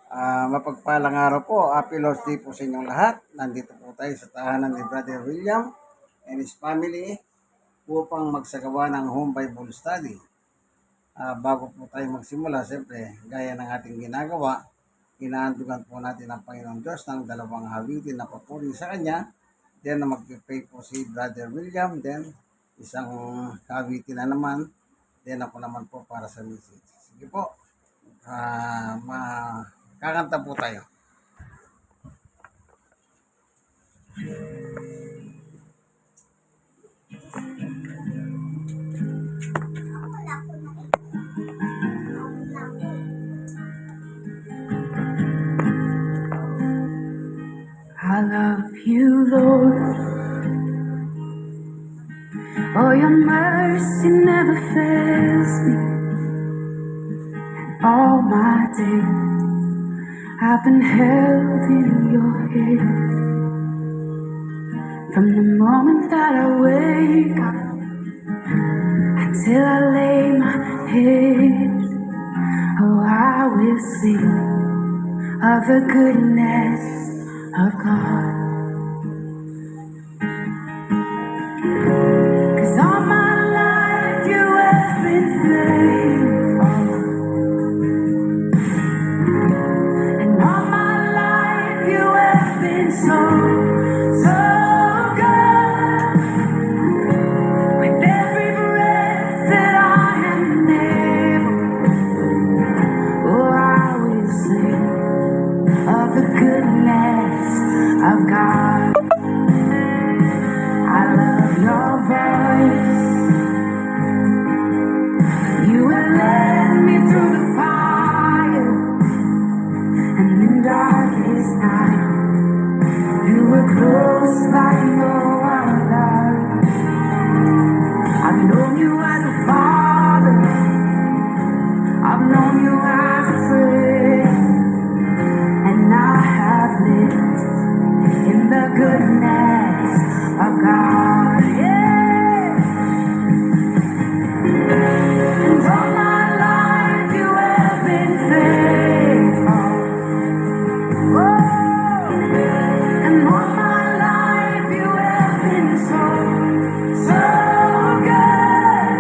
Mapagpalang araw po. Happy Lord's Day po sa inyong lahat. Nandito po tayo sa tahanan ni Brother William and his family upang magsagawa ng home Bible study. Bago po tayo magsimula, siyempre, gaya ng ating ginagawa, inaandugan po natin ang Panginoon Diyos ng dalawang hawitin na papuri sa Kanya. Then, mag-pray po si Brother William. Then, isang hawitin na naman. Then, ako naman po para sa message. Sige po. Kakanta po tayo. I love you, Lord. Oh, your mercy never fails me. All my days I've been held in your hand. From the moment that I wake up until I lay my head, oh, I will sing of the goodness of God. 'Cause all my life you have been faithful, and all my life you have been so, so good. With every breath that I am able, oh, I will sing of the goodness of God. I love your voice. You will led me through the fire, and in darkest night, you were close like no other. I've known you as a father, I've known you as a friend, and I have lived in the goodness of God. Yeah. And all my life you have been faithful. Oh. And all my life you have been so, so good.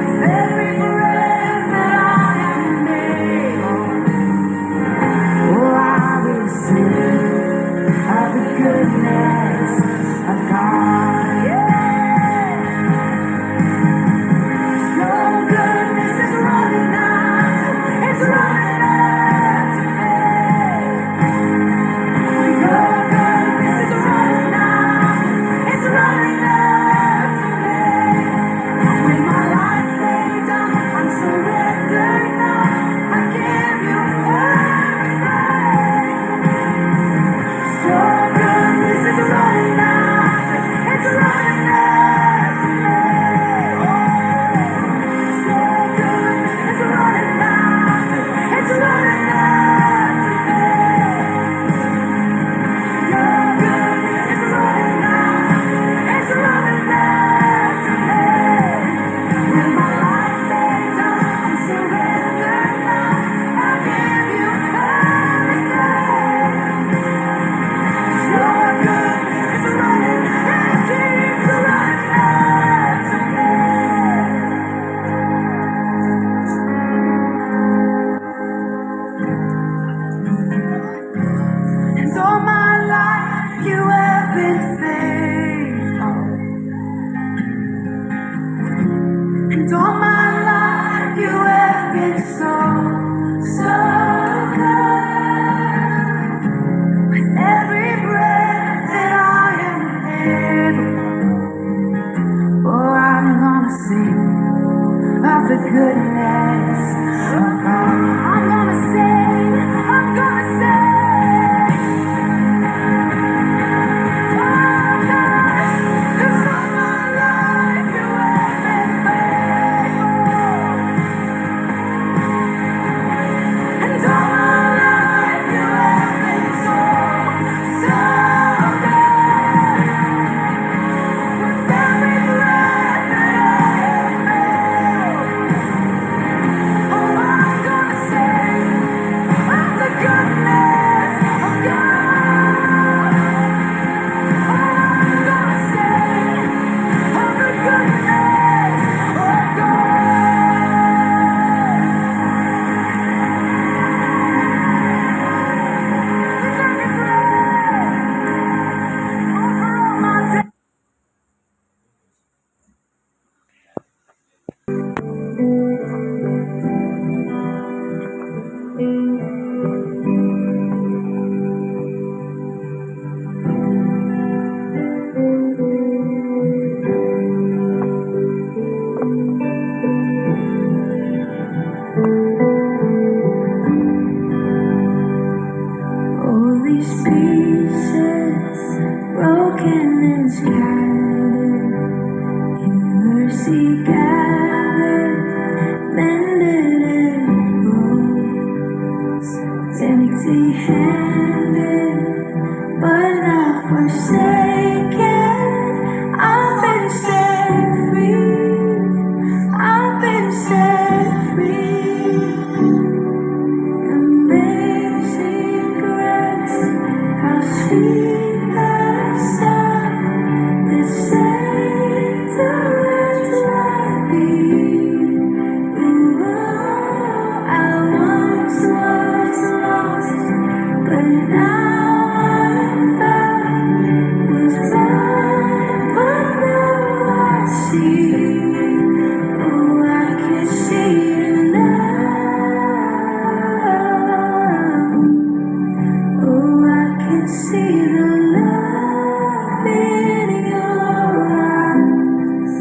With every breath that I am able, oh, I will sing of the goodness of God. Yeah. Your goodness is running after, it's running after me. Your goodness is running after, it's running after me. With my life laid down, I'm surrendered now. I give you everything. Your goodness is running after, it's running after me. Your goodness is running after, it's running after me. Your goodness is running after, it's running after me. With my life laid down, I'm surrendered now. I give you everything. Your goodness is running, it keeps running after me. And all my life you have been faithful. And all my life you have been so, so good. With every breath that I am able, oh, I'm gonna sing of the goodness of God. I'm gonna sing, I'm gonna sing. Oh gosh, 'cause all my life you have been faithful. And all my life you have been so, so good. With every breath that I am able, All these pieces, broken and scattered, in mercy gathered, mended and rose, empty-handed, but not forsaken. I've been set free. I've been set free. Amazing grace, how sweet the sound that saved a wretch like me. Ooh, I once was lost, but now I'm found. Was blind, but now I see. Oh, I can see it now. Oh, I can see the love in your eyes.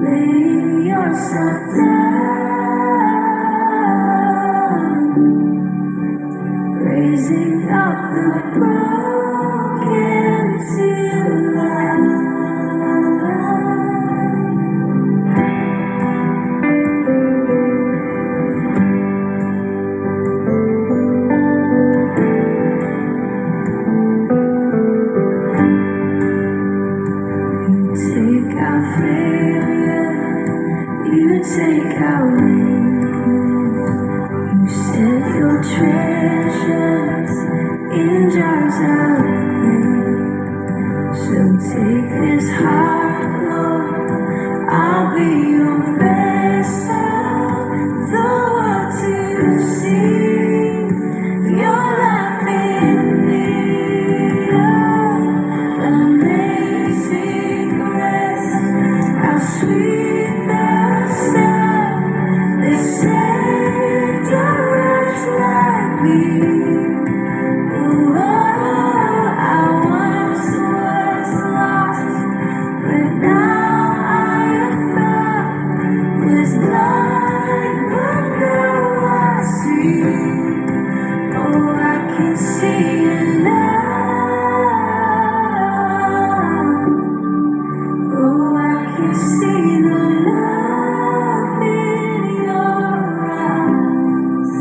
Laying yourself down, raising up the broken to life. You take our failure, you take our weakness, you set your treasures in jars of clay. So take this heart, Lord, I'll be your vessel, the world to see your love in me. Amazing grace, how sweet the sound that saved a wretch like me. Oh, I once was lost, but now I am found. Was blind, but now I see. Oh, I can see it now. Oh, I can see the love in your eyes.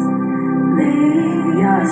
Laying yourself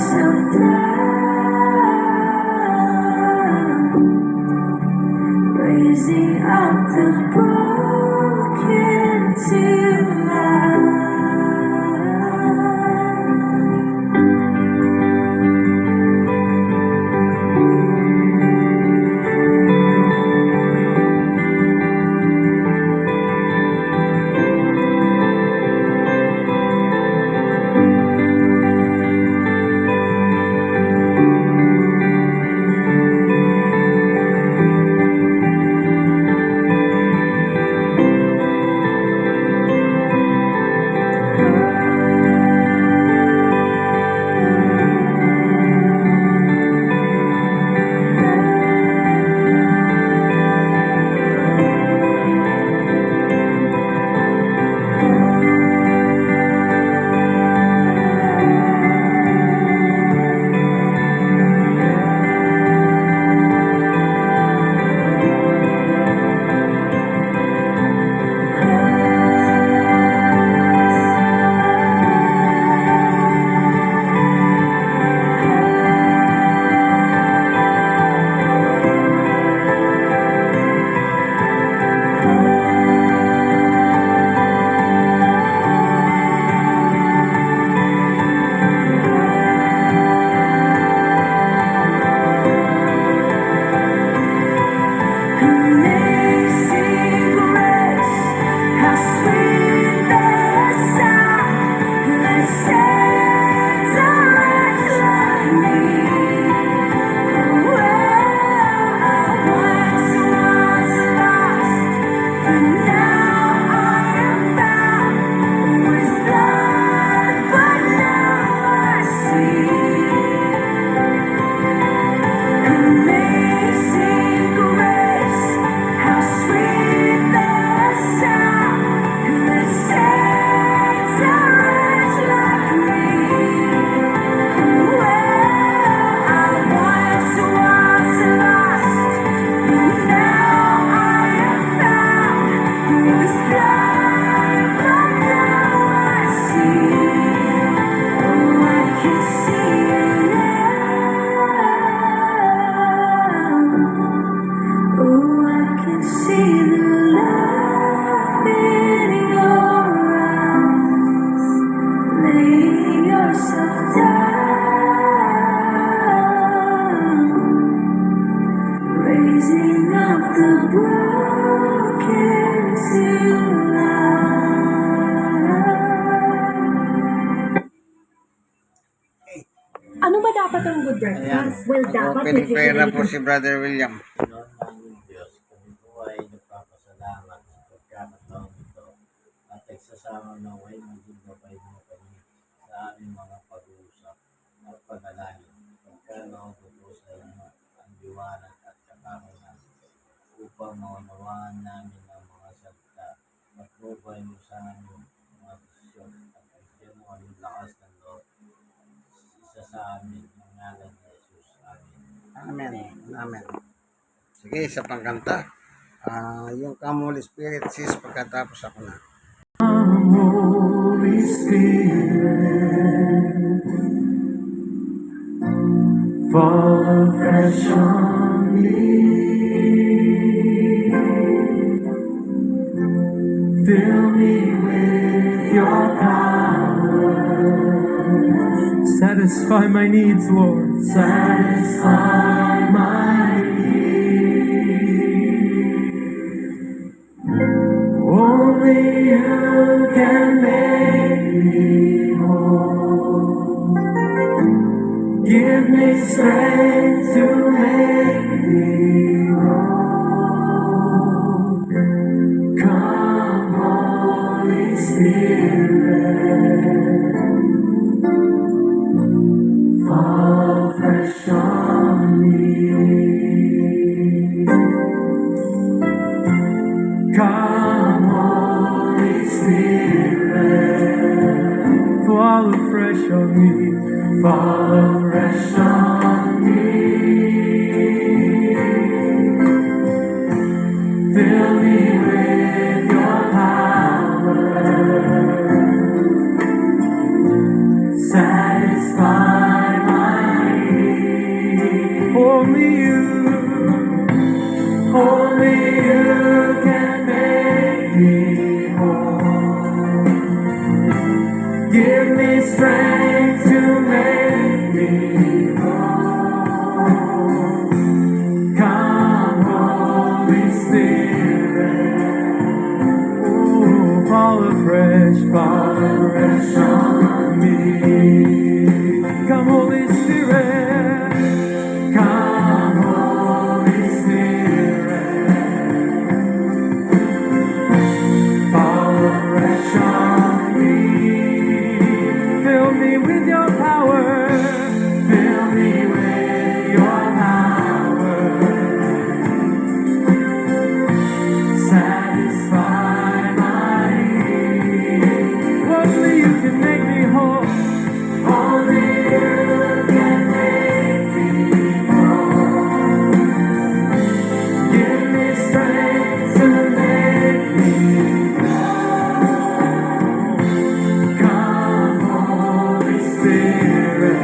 Ano ba dapat ang good breakfast? Well, dapat Opening prayer na po nutritionally si Brother William. Panginoon namin Diyos, kami po ay nagpapasalamat sa pagkakataon ito at nagsasama na way maging gabay mo kami sa aming mga pag-uusap at panalangin. Pagkaloob ko po sa inyo ang liwanag at katahanan upang maunawaan namin ang mga salita at bubay mo sa aming mga desisyon at bigyan mo ang lakas ng loob isa sa amin ng ngalan ni Jesus. Amen. Amen. Amen. Sige, sa pangkanta. Yung Come Holy Spirit, sis, pagkatapos ako na. Holy Spirit, fall fresh on me. Fill me with your power. Satisfy my needs, Lord. Satisfy my needs. Only you can make me whole. Give me strength to make me whole. Come, Holy Spirit, fall fresh on me. Come, Holy Spirit, fall fresh on me, fall fresh on me. Fill me with your power, satisfy my needs. Only you can make me whole. Give me strength to make me whole. Come, Holy Spirit, ooh, fall afresh on me. Come, Holy Spirit, come, Holy Spirit, fall afresh on me. Fill me with your power. Fill me with your power. Satisfy my needs. Only you can make me whole. Only you can make me whole. Give me strength to make me whole. Come, Holy Spirit,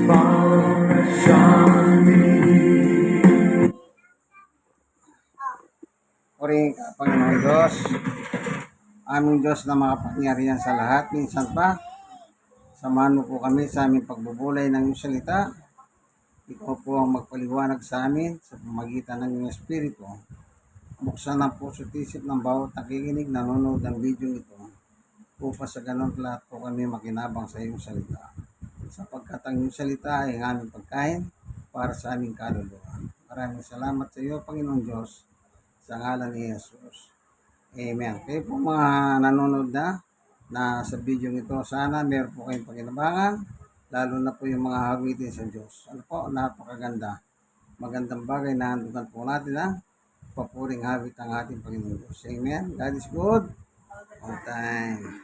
fall fresh on me. Purihin ka, Panginoon Diyos. Aming Diyos na makapangyarihan sa lahat. Minsan pa, samahan mo po kami sa aming pagbubulay ng iyong salita. Ikaw po ang magpaliwanag sa amin sa pamagitan ng iyong Espiritu. Buksan ang puso at isip ng bawat nakikinig, nanonood ng video ito. Upang sa ganun lahat po kami makinabang sa iyong salita. Sapagkat ang iyong salita ay ang aming pagkain para sa aming kaluluwa. Maraming salamat sa iyo, Panginoon Diyos, sa ngalan ni Jesus. Amen. Kayo po mga nanonood na sa video ito, sana meron po kayong pakinabangan, lalo na po yung mga hawitin sa Diyos. Ano po, napakaganda. Magandang bagay na handugan po natin papuring hawit ang ating Panginoon Diyos. Amen. God is good all time.